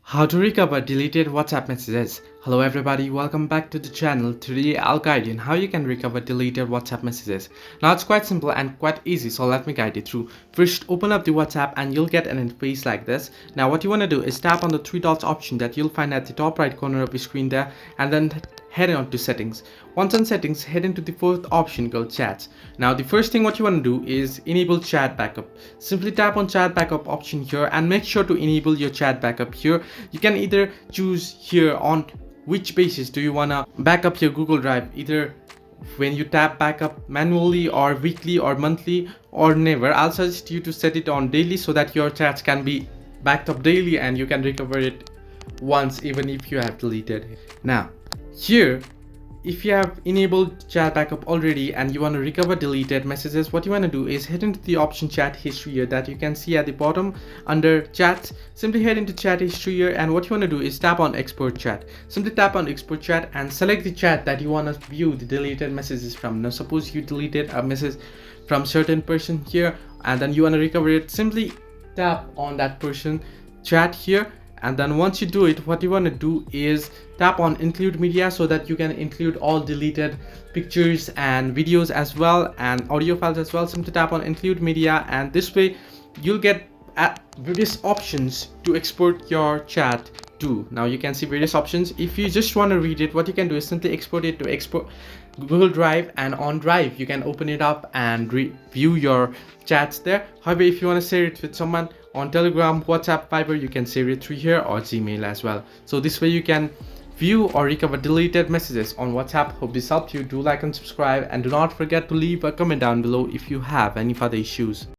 How to recover deleted WhatsApp messages. Hello everybody, welcome back to the channel. Today I'll guide you on how you can recover deleted WhatsApp messages. Now it's quite simple and quite easy, so let me guide you through. First, open up the WhatsApp and you'll get an interface like this. Now what you want to do is tap on the three dots option that you'll find at the top right corner of the screen there, and then head on to settings. Once on settings, head into the fourth option called chats. Now the first thing what you want to do is enable chat backup. Simply tap on chat backup option here and make sure to enable your chat backup here. You can either choose here on which basis do you want to back up your Google Drive, either when you tap backup manually or weekly or monthly or never. I'll suggest you to set it on daily so that your chats can be backed up daily and you can recover it once even if you have deleted it. Now here, if you have enabled chat backup already and you want to recover deleted messages, what you want to do is head into the option chat history here that you can see at the bottom under chat. Simply head into chat history here, and what you want to do is tap on export chat. Simply tap on export chat and select the chat that you want to view the deleted messages from. Now suppose you deleted a message from certain person here and then you want to recover it. Simply tap on that person chat here, and then once you do it, what you want to do is tap on include media so that you can include all deleted pictures and videos as well and audio files as well. Simply tap on include media, and this way you'll get various options to export your chat to. Now you can see various options. If you just want to read it, what you can do is simply export it to Google Drive, and on Drive you can open it up and view your chats there. However, if you want to share it with someone on Telegram, WhatsApp, Viber, you can share it through here, or Gmail as well. So this way you can view or recover deleted messages on WhatsApp. Hope this helped you. Do like and subscribe, and do not forget to leave a comment down below if you have any further issues.